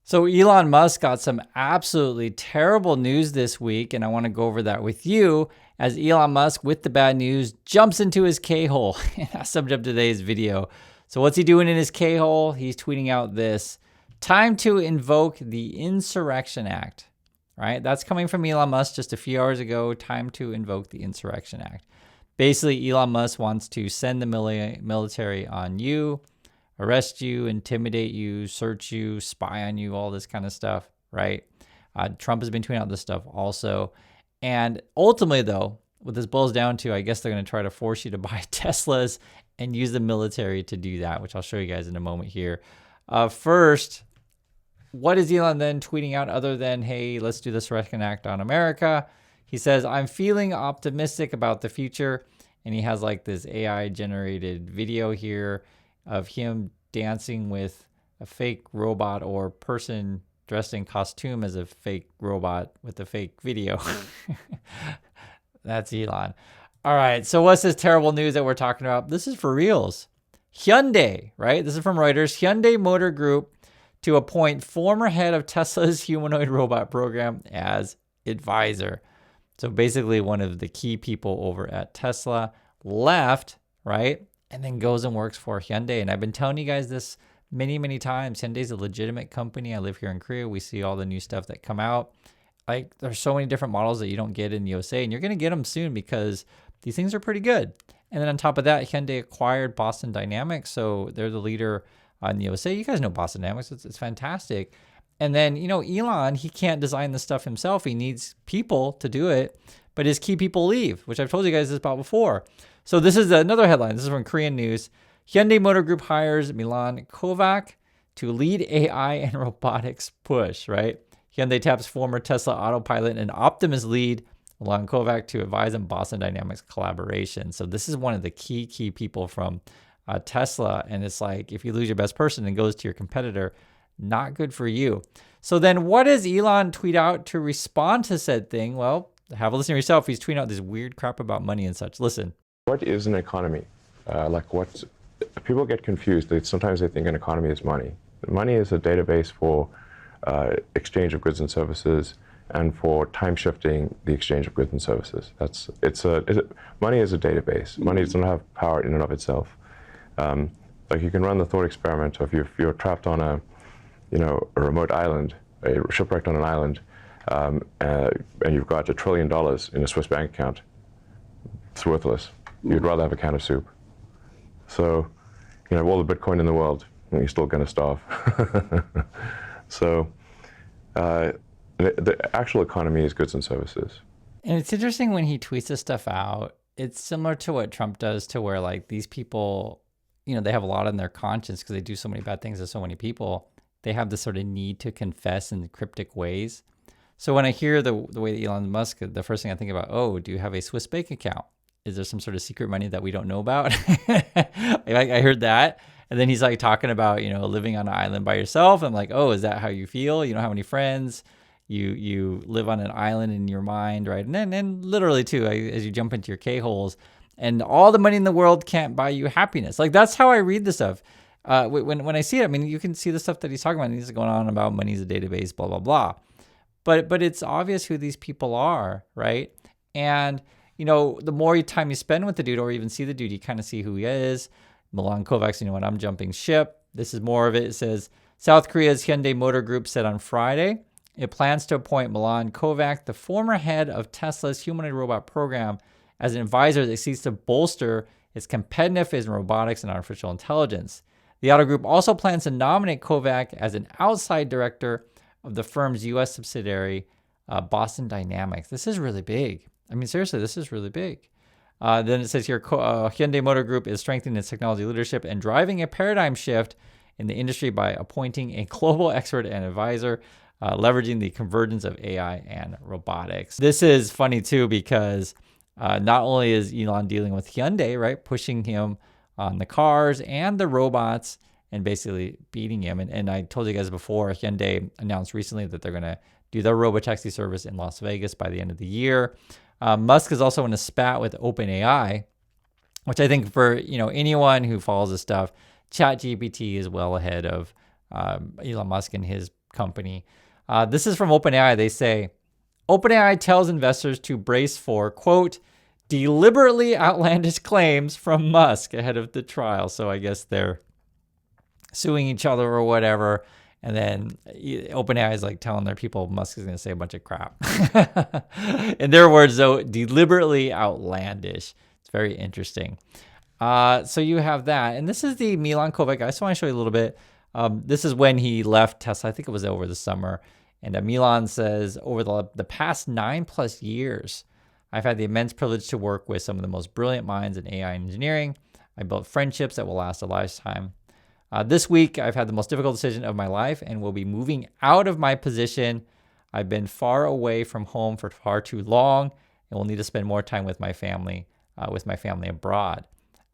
So Elon Musk got some absolutely terrible news this week, and I want to go over that with you as Elon Musk, with the bad news, jumps into his K-hole. That's subject of today's video. So what's he doing in his K-hole? He's tweeting out this: time to invoke the Insurrection Act, right? That's coming from Elon Musk just a few hours ago. Time to invoke the Insurrection Act. Basically, Elon Musk wants to send the military on you, arrest you, intimidate you, search you, spy on you, all this kind of stuff, right? Trump has been tweeting out this stuff also. And ultimately, though, what this boils down to, I guess they're going to try to force you to buy Teslas and use the military to do that, which I'll show you guys in a moment here. First, what is Elon then tweeting out other than, hey, let's do this Insurrection Act on America? He says, I'm feeling optimistic about the future. And he has like this AI generated video here of him dancing with a fake robot or person dressed in costume as a fake robot with a fake video. That's Elon. All right, so what's this terrible news that we're talking about? This is for reals. Hyundai, right? This is from Reuters. Hyundai Motor Group to appoint former head of Tesla's humanoid robot program as advisor. So basically one of the key people over at Tesla left, right? And then goes and works for Hyundai. And I've been telling you guys this many, many times. Hyundai's a legitimate company. I live here in Korea. We see all the new stuff that come out. Like, there's so many different models that you don't get in the USA, and you're going to get them soon because these things are pretty good. And then on top of that, Hyundai acquired Boston Dynamics. So they're the leader in the USA. You guys know Boston Dynamics. It's fantastic. And then, Elon, he can't design this stuff himself. He needs people to do it, but his key people leave, which I've told you guys this about before. So this is another headline. This is from Korean News. Hyundai Motor Group hires Milan Kovac to lead AI and robotics push, right? Hyundai taps former Tesla autopilot and Optimus lead Milan Kovac to advise on Boston Dynamics collaboration. So this is one of the key people from Tesla. And it's like, if you lose your best person and goes to your competitor, not good for you. So then what does Elon tweet out to respond to said thing? Well, have a listen to yourself. He's tweeting out this weird crap about money and such. Listen. What is an economy? People get confused. Sometimes they think an economy is money. Money is a database for exchange of goods and services and for time shifting the exchange of goods and services. Money is a database. Money doesn't have power in and of itself. Like, you can run the thought experiment of if you're trapped on a remote island, shipwrecked on an island, and you've got $1 trillion in a Swiss bank account. It's worthless. You'd rather have a can of soup. So, all the Bitcoin in the world, and you're still going to starve. So, the actual economy is goods and services. And it's interesting when he tweets this stuff out. It's similar to what Trump does, to where like these people, they have a lot on their conscience because they do so many bad things to so many people. They have this sort of need to confess in cryptic ways. So when I hear the way that Elon Musk, the first thing I think about, oh, do you have a Swiss bank account? Is there some sort of secret money that we don't know about? I heard that. And then he's like talking about, living on an island by yourself. I'm like, oh, is that how you feel? You don't have any friends. You live on an island in your mind, right? And then literally too, as you jump into your K-holes, and all the money in the world can't buy you happiness. Like, that's how I read this stuff. When I see it, I mean, you can see the stuff that he's talking about. He's going on about money's a database, blah, blah, blah. But it's obvious who these people are, right? And, the more time you spend with the dude or even see the dude, you kind of see who he is. Milan Kovac, what, I'm jumping ship. This is more of it. It says, South Korea's Hyundai Motor Group said on Friday, it plans to appoint Milan Kovac, the former head of Tesla's humanoid robot program, as an advisor that seeks to bolster its competitiveness in robotics and artificial intelligence. The auto group also plans to nominate Kovac as an outside director of the firm's U.S. subsidiary, Boston Dynamics. This is really big. I mean, seriously, this is really big. Then it says here, Hyundai Motor Group is strengthening its technology leadership and driving a paradigm shift in the industry by appointing a global expert and advisor, leveraging the convergence of AI and robotics. This is funny too, because not only is Elon dealing with Hyundai, right, pushing him on the cars and the robots and basically beating him. And I told you guys before, Hyundai announced recently that they're going to do their robotaxi service in Las Vegas by the end of the year. Musk is also in a spat with OpenAI, which I think for anyone who follows this stuff, ChatGPT is well ahead of Elon Musk and his company. This is from OpenAI. They say, OpenAI tells investors to brace for, quote, deliberately outlandish claims from Musk ahead of the trial. So I guess they're suing each other or whatever. And then OpenAI is like telling their people Musk is going to say a bunch of crap. In their words, though, deliberately outlandish. It's very interesting. So you have that. And this is the Milan Kovac. I just want to show you a little bit. This is when he left Tesla. I think it was over the summer. And Milan says, over the past 9+ years, I've had the immense privilege to work with some of the most brilliant minds in AI engineering. I built friendships that will last a lifetime. This week, I've had the most difficult decision of my life and will be moving out of my position. I've been far away from home for far too long and will need to spend more time with my family abroad.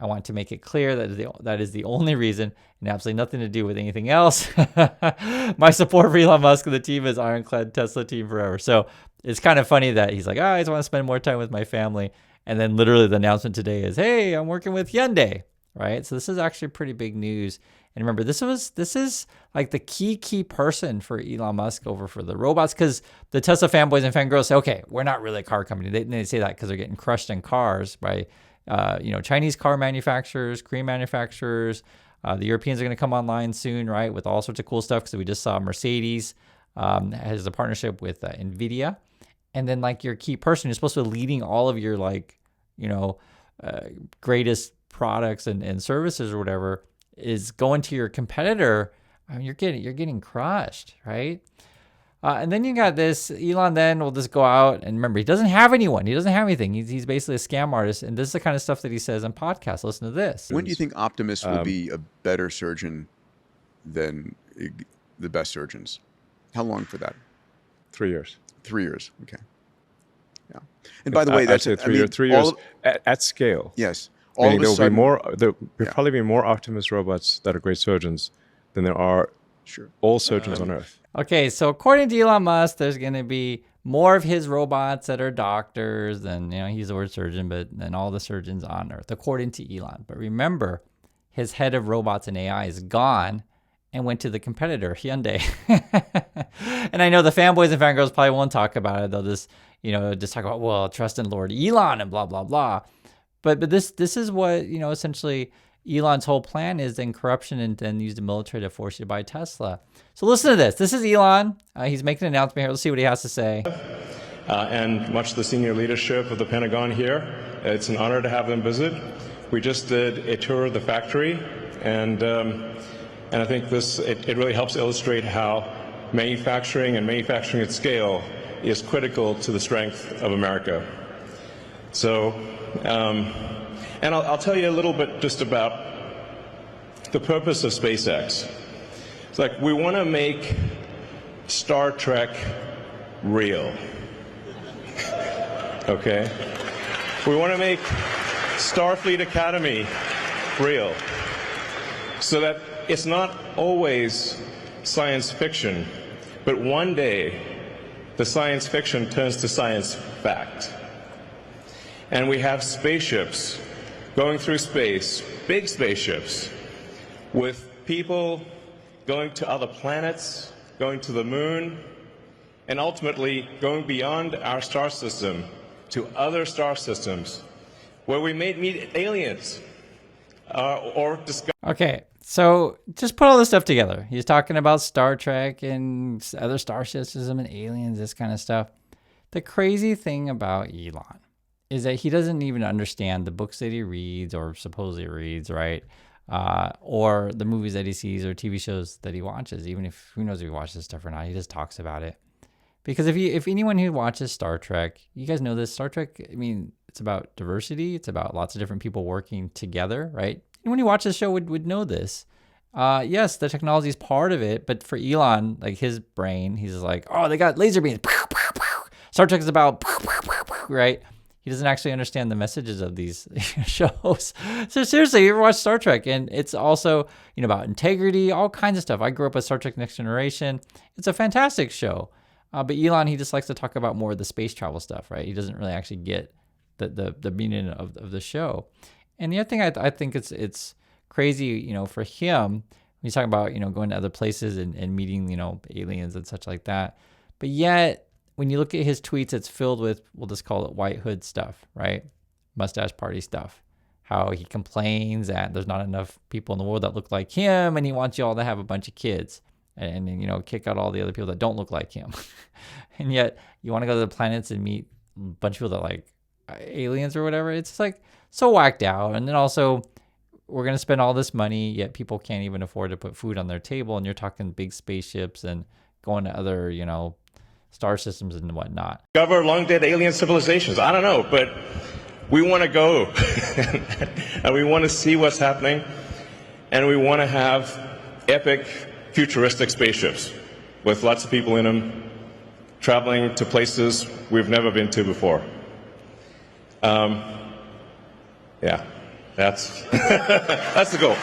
I want to make it clear that is the only reason and absolutely nothing to do with anything else. My support for Elon Musk and the team is ironclad Tesla team forever. So it's kind of funny that he's like, I just want to spend more time with my family. And then literally the announcement today is, hey, I'm working with Hyundai, right? So this is actually pretty big news. And remember, this is like the key person for Elon Musk over for the robots, because the Tesla fanboys and fangirls say, okay, we're not really a car company. They say that because they're getting crushed in cars by Chinese car manufacturers, Korean manufacturers. The Europeans are going to come online soon, right, with all sorts of cool stuff, because we just saw Mercedes has a partnership with NVIDIA. And then like your key person who's supposed to be leading all of your greatest products and services or whatever is going to your competitor. I mean, you're getting crushed, right? And then you got this Elon. Then will just go out and remember, he doesn't have anyone. He doesn't have anything. He's basically a scam artist. And this is the kind of stuff that he says on podcasts. Listen to this. When do you think Optimus will be a better surgeon than the best surgeons? How long for that? 3 years. 3 years. Okay. Yeah. And by the way, that's I'd say 3 years at scale. Yes. Meaning there will probably be more Optimus robots that are great surgeons than there are all surgeons on Earth. Okay, so according to Elon Musk, there's going to be more of his robots that are doctors than, he's the word surgeon, but then all the surgeons on Earth, according to Elon. But remember, his head of robots and AI is gone and went to the competitor, Hyundai. And I know the fanboys and fangirls probably won't talk about it. They'll just, just talk about, well, trust in Lord Elon and blah, blah, blah. But this is what, essentially Elon's whole plan is, then corruption, and then use the military to force you to buy Tesla. So listen to this. This is Elon. He's making an announcement here. Let's see what he has to say. And much of the senior leadership of the Pentagon here. It's an honor to have them visit. We just did a tour of the factory, and I think it really helps illustrate how manufacturing and manufacturing at scale is critical to the strength of America. So, and I'll tell you a little bit just about the purpose of SpaceX. It's like we want to make Star Trek real. Okay? We want to make Starfleet Academy real, so that it's not always science fiction, but one day the science fiction turns to science fact. And we have spaceships going through space, big spaceships, with people going to other planets, going to the moon, and ultimately going beyond our star system to other star systems where we may meet aliens or discover. Okay, so just put all this stuff together. He's talking about Star Trek and other star systems and aliens, this kind of stuff. The crazy thing about Elon is that he doesn't even understand the books that he reads or supposedly reads, right? Or the movies that he sees or TV shows that he watches, even if who knows if he watches stuff or not, he just talks about it. Because if anyone who watches Star Trek, you guys know this, Star Trek, I mean, it's about diversity. It's about lots of different people working together, right? Anyone who watches the show would know this. Yes, the technology is part of it, but for Elon, like his brain, he's just like, oh, they got laser beams. Star Trek is about, right? He doesn't actually understand the messages of these shows. So seriously, you ever watch Star Trek? And it's also, about integrity, all kinds of stuff. I grew up with Star Trek Next Generation. It's a fantastic show. But Elon, he just likes to talk about more of the space travel stuff, right? He doesn't really actually get the meaning of the show. And the other thing I think it's crazy, for him, he's talking about, going to other places and meeting, aliens and such like that. But yet, when you look at his tweets, it's filled with, we'll just call it white hood stuff, right? Mustache party stuff. How he complains that there's not enough people in the world that look like him, and he wants you all to have a bunch of kids and kick out all the other people that don't look like him. And yet you want to go to the planets and meet a bunch of people that like aliens or whatever. It's like so whacked out. And then also we're going to spend all this money, yet people can't even afford to put food on their table. And you're talking big spaceships and going to other, star systems and whatnot. Discover long dead alien civilizations. I don't know, but we want to go and we want to see what's happening, and we want to have epic futuristic spaceships with lots of people in them traveling to places we've never been to before. Yeah, that's that's the goal.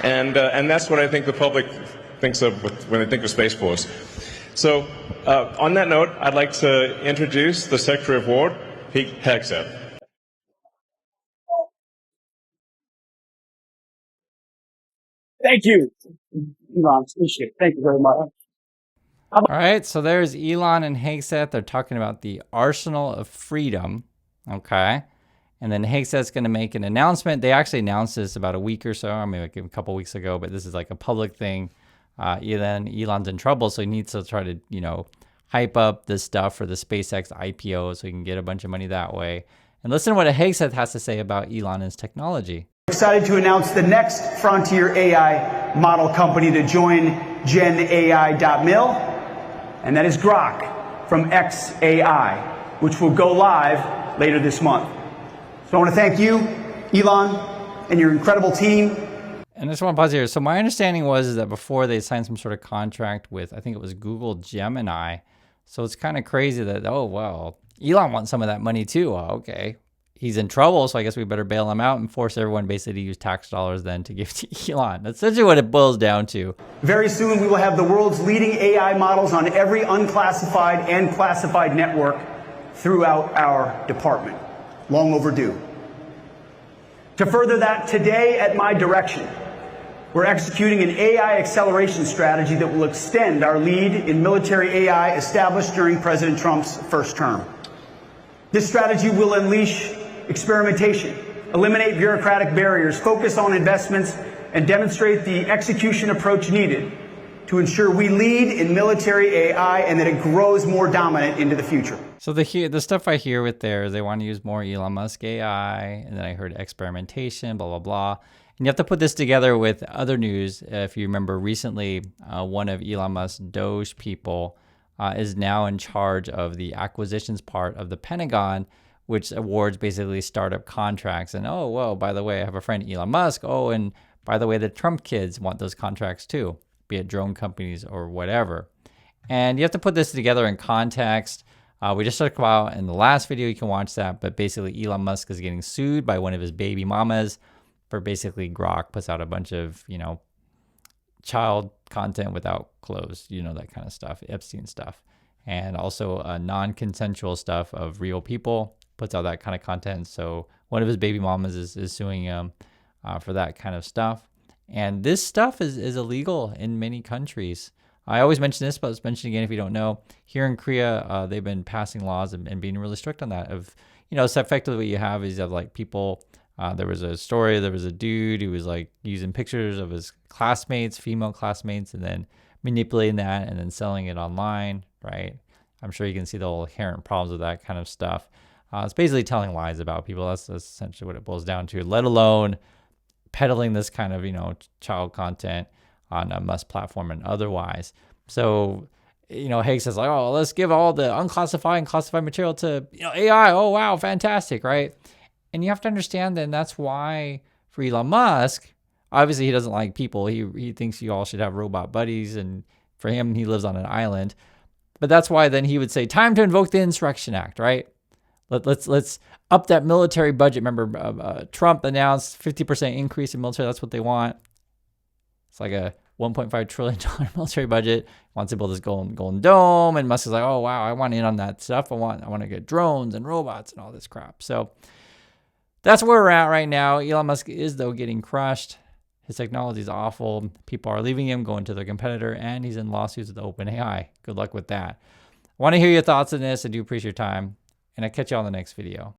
And that's what I think the public thinks of when they think of Space Force. So on that note, I'd like to introduce the Secretary of War, Pete Hegseth. Thank you, Elon. Appreciate it. Thank you very much. All right, so there's Elon and Hegseth. They're talking about the arsenal of freedom, okay? And then Hegseth's going to make an announcement. They actually announced this about a week or so, I mean, like a couple weeks ago, but this is like a public thing. Elon's in trouble, so he needs to try to, hype up this stuff for the SpaceX IPO so he can get a bunch of money that way. And listen to what Hegseth has to say about Elon and his technology. Excited to announce the next frontier AI model company to join GenAI.mil, and that is Grok from xAI, which will go live later this month. So I want to thank you, Elon, and your incredible team. And I just want to pause here. So my understanding was that before they signed some sort of contract with, I think it was Google Gemini. So it's kind of crazy that, oh, well, Elon wants some of that money too. Oh, okay. He's in trouble, so I guess we better bail him out and force everyone basically to use tax dollars then to give to Elon. That's essentially what it boils down to. Very soon we will have the world's leading AI models on every unclassified and classified network throughout our department. Long overdue. To further that, today at my direction, we're executing an AI acceleration strategy that will extend our lead in military AI established during President Trump's first term. This strategy will unleash experimentation, eliminate bureaucratic barriers, focus on investments, and demonstrate the execution approach needed to ensure we lead in military AI and that it grows more dominant into the future. So the stuff I hear with there is they want to use more Elon Musk AI, and then I heard experimentation, blah, blah, blah. And you have to put this together with other news. If you remember recently, one of Elon Musk's Doge people is now in charge of the acquisitions part of the Pentagon, which awards basically startup contracts. And oh, well, by the way, I have a friend, Elon Musk. Oh, and by the way, the Trump kids want those contracts too, be it drone companies or whatever. And you have to put this together in context. We just talked about in the last video, you can watch that, but basically Elon Musk is getting sued by one of his baby mamas for basically Grok puts out a bunch of, child content without clothes, that kind of stuff, Epstein stuff. And also non-consensual stuff of real people, puts out that kind of content. So one of his baby mamas is suing him for that kind of stuff. And this stuff is illegal in many countries. I always mention this, but let's mention again if you don't know. Here in Korea, they've been passing laws and being really strict on that. So effectively what you have is you have like people. There was a story. There was a dude who was like using pictures of his classmates, female classmates, and then manipulating that and then selling it online. Right? I'm sure you can see the whole inherent problems with that kind of stuff. It's basically telling lies about people. That's essentially what it boils down to. Let alone peddling this kind of child content on a Musk platform and otherwise. So, Higgs says like, oh, let's give all the unclassified and classified material to AI. Oh, wow, fantastic, right? And you have to understand that that's why for Elon Musk, obviously he doesn't like people. He thinks you all should have robot buddies, and for him, he lives on an island. But that's why then he would say, time to invoke the Insurrection Act, right? Let's up that military budget. Remember, Trump announced 50% increase in military. That's what they want. It's like a $1.5 trillion military budget. Wants to build this golden dome, and Musk is like, oh wow, I want in on that stuff. I want to get drones and robots and all this crap. So That's where we're at right now. Elon Musk is, though, getting crushed. His technology is awful. People are leaving him, going to their competitor, and he's in lawsuits with OpenAI. Good luck with that. I want to hear your thoughts on this. I do appreciate your time, and I'll catch you on the next video.